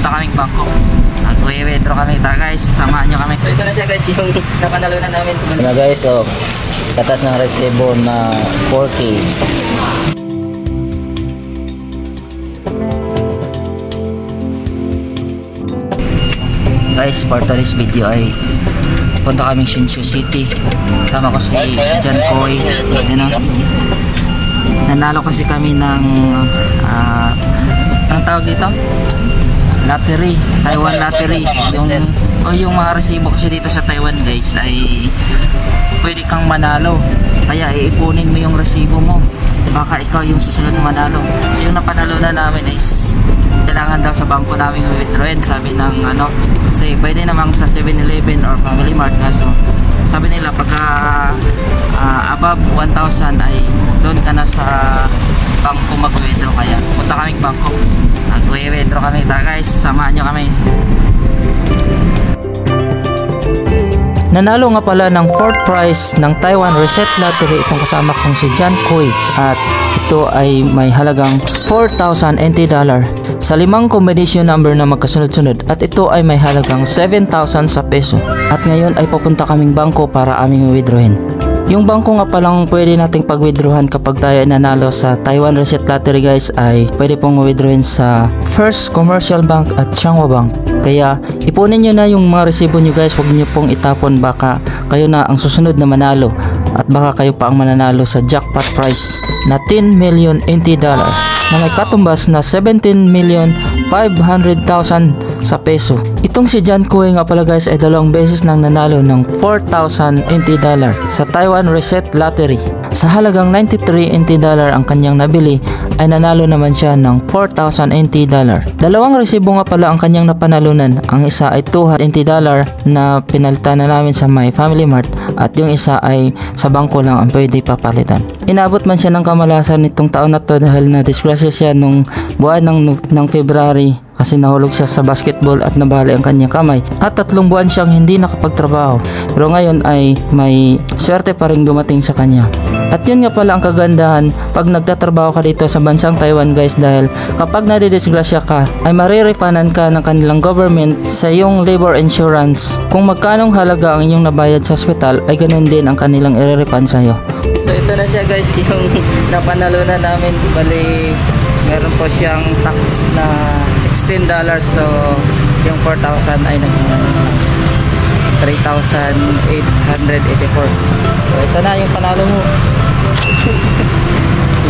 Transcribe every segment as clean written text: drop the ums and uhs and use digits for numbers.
punta kaming Bangkok. Nag-withdraw kami. Tara guys, samahan nyo kami. So ito na siya guys, yung napanalunan namin. Ito na guys, katas ng resibo na 4K. Guys, for today's video ay punta kaming Hsinchu City. Sama ko si John Koy. Nanalo kasi kami ng anong tawag dito? Lottery, Taiwan Lottery. Yung mga resibo kasi dito sa Taiwan guys ay pwede kang manalo. Kaya iipunin mo yung resibo mo. Baka ikaw yung susunod manalo. So yung napanalo na namin is kailangan daw sa bangko namin withdrawin. Sabi ng kasi pwede namang sa 7-Eleven or Family Mart. Kaso sabi nila pagka above 1,000 ay doon ka na sa bangko mag-withdraw. Kaya punta kaming bangko, nag-withdraw kami. Tara guys, samahan nyo kami. Nanalo nga pala ng 4th prize ng Taiwan Reset Lottery itong kasama kong si John Koy, at ito ay may halagang 4,000 NT dollar sa 5 combination number na magkasunod-sunod, at ito ay may halagang 7,000 sa peso. At ngayon ay papunta kaming bangko para aming withdrawin. Yung bangko nga palang pwede nating pag-withdrawhan kapag tayo nanalo sa Taiwan Reset Lottery guys ay pwede pong withdrawin sa First Commercial Bank at Changhua Bank. Kaya ipunin nyo na yung mga resibo nyo guys, huwag nyo pong itapon, baka kayo na ang susunod na manalo at baka kayo pa ang mananalo sa jackpot prize na 10 million NT dollar na may katumbas na 17,500,000 sa peso. Itong si John Koy nga pala guys ay 2 beses nang nanalo ng 4,000 NT dollar sa Taiwan Reset Lottery. Sa halagang 93 NT dollar ang kanyang nabili ay nanalo naman siya ng 4,000 NT dollar. 2 resibo nga pala ang kanyang napanalunan. Ang isa ay 200 NT dollar na pinalitan na namin sa My Family Mart, at yung isa ay sa bangko lang ang pwede papalitan. Inabot man siya ng kamalasan nitong taon na to dahil na disgrasya siya nung buwan ng February kasi nahulog siya sa basketball at nabali ang kanyang kamay, at 3 buwan siyang hindi nakapagtrabaho, pero ngayon ay may swerte pa rin dumating sa kanya. At yun nga pala ang kagandahan pag nagtatrabaho ka dito sa bansang Taiwan guys, dahil kapag nadidisgrasya ka ay marirefundan ka ng kanilang government sa iyong labor insurance. Kung magkanong halaga ang inyong nabayad sa hospital ay ganoon din ang kanilang i-refund sa iyo. So ito na siya guys, yung napanalunan namin. Bali meron po siyang tax na $16. So yung 4,000 ay naging 3,884. So ito na yung panalo mo.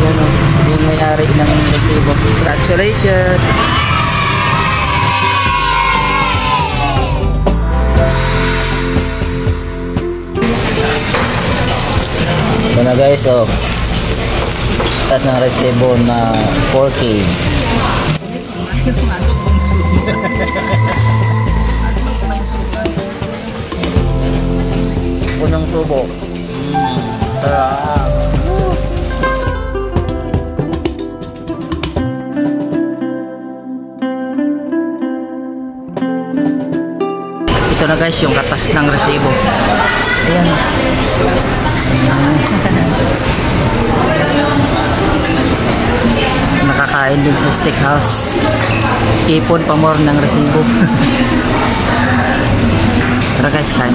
Yan yung may-ari ng resibo. Congratulations. Ito na guys, tas ng resibo na 4K. Punong subo. Ito na guys yung katas ng resibo. Ayan. Nakakain din sa steakhouse. Ipon pa more ng resibo. Tara guys, kain.